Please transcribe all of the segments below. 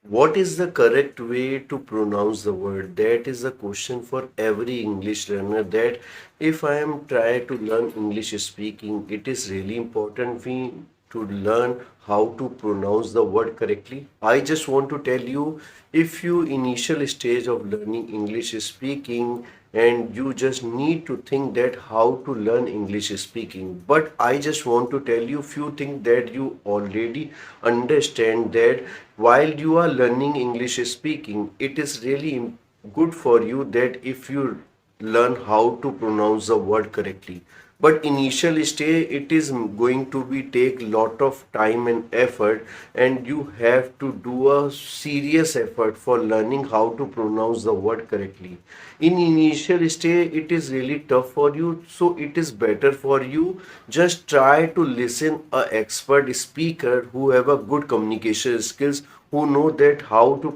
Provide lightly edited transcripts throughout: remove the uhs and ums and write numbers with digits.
What is the correct way to pronounce the word? That is a question for every English learner. That if I am trying to learn English speaking, it is really important me to learn how to pronounce the word correctly. I just want to tell you, if you initial stage of learning English speaking and you just need to think that how to learn English speaking, but I just want to tell you few things that you already understand, that while you are learning English speaking, it is really good for you that if you learn how to pronounce the word correctly. But initial stage, it is going to be take lot of time and effort, and you have to do a serious effort for learning how to pronounce the word correctly. In initial stage, it is really tough for you, so it is better for you just try to listen a expert speaker who have a good communication skills, who know that how to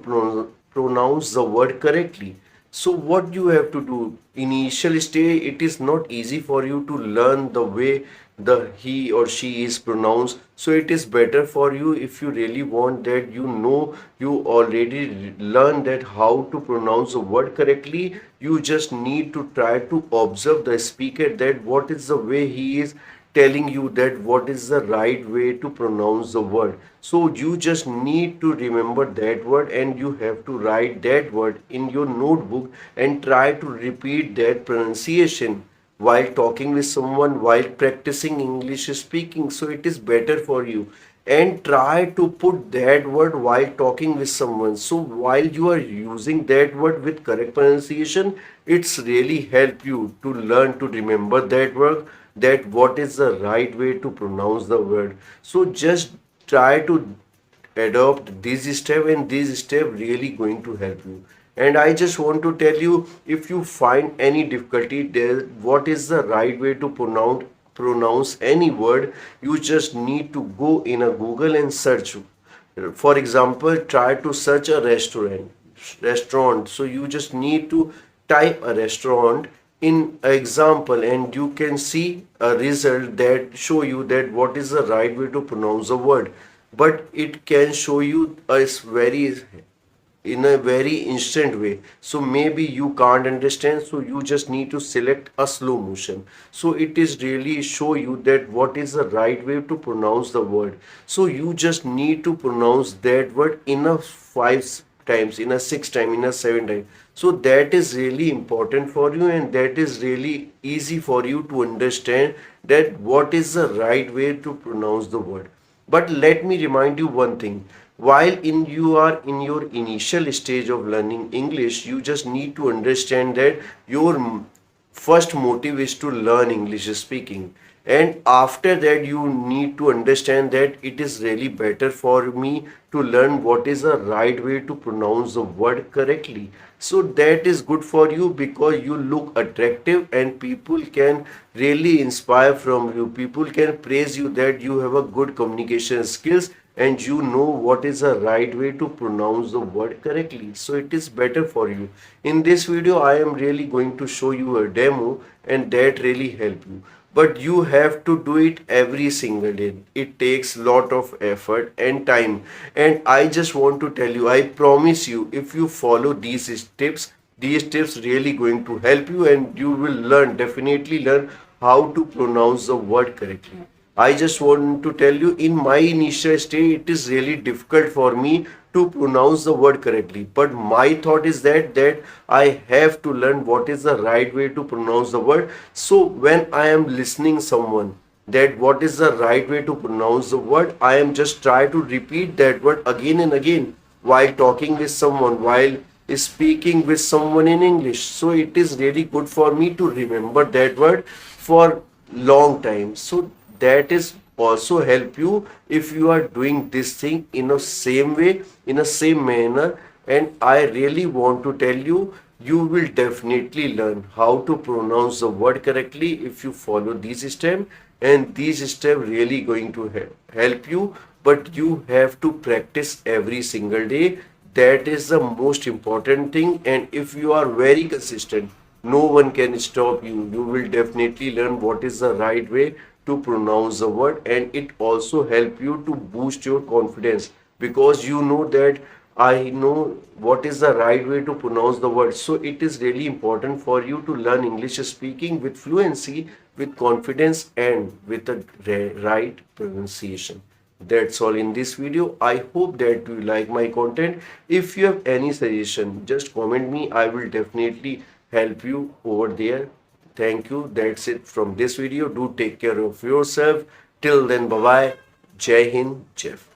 pronounce the word correctly. So what you have to do, initial stage, it is not easy for you to learn the way the he or she is pronounced. So it is better for you, if you really want that you know you already learn that how to pronounce the word correctly, you just need to try to observe the speaker, that what is the way he is telling you, that what is the right way to pronounce the word. So you just need to remember that word, and you have to write that word in your notebook and try to repeat that pronunciation while talking with someone, while practicing English speaking. So it is better for you. And try to put that word while talking with someone. So while you are using that word with correct pronunciation, it's really help you to learn to remember that word, that what is the right way to pronounce the word. So just try to adopt this step, and this step really going to help you. And I just want to tell you, if you find any difficulty there, what is the right way to pronounce any word, you just need to go in a Google and search. For example, try to search a restaurant. So you just need to type a restaurant in example, and you can see a result that show you that what is the right way to pronounce a word. But it can show you a very in a very instant way. So maybe you can't understand, so you just need to select a slow motion. So it is really show you that what is the right way to pronounce the word. So you just need to pronounce that word in a five times, in a six time, in a seven time. So that is really important for you, and that is really easy for you to understand that what is the right way to pronounce the word. But let me remind you one thing. While in you are in your initial stage of learning English, you just need to understand that your first motive is to learn English speaking. And after that, you need to understand that it is really better for me to learn what is the right way to pronounce the word correctly. So that is good for you, because you look attractive and people can really inspire from you. People can praise you that you have a good communication skills, and you know what is the right way to pronounce the word correctly. So it is better for you. In this video, I am really going to show you a demo, and that really help you. But you have to do it every single day. It takes lot of effort and time. And I just want to tell you, I promise you, if you follow these tips really going to help you, and you will learn, definitely learn how to pronounce the word correctly. I just want to tell you, in my initial stage, it is really difficult for me to pronounce the word correctly. But my thought is that I have to learn what is the right way to pronounce the word. So when I am listening someone, that what is the right way to pronounce the word, I am just try to repeat that word again and again while talking with someone, while speaking with someone in English. So it is really good for me to remember that word for long time. So that is also help you if you are doing this thing in a same way, in a same manner. And I really want to tell you, you will definitely learn how to pronounce the word correctly if you follow these steps. And these steps really going to help you, but you have to practice every single day. That is the most important thing. And if you are very consistent, no one can stop you. You will definitely learn what is the right way to pronounce the word, and it also help you to boost your confidence, because you know that I know what is the right way to pronounce the word. So it is really important for you to learn English speaking with fluency, with confidence, and with the right pronunciation. That's all in this video. I hope that you like my content. If you have any suggestion, just comment me. I will definitely help you over there. Thank you. That's it from this video. Do take care of yourself. Till then, bye bye. Jai Hind, Jeff.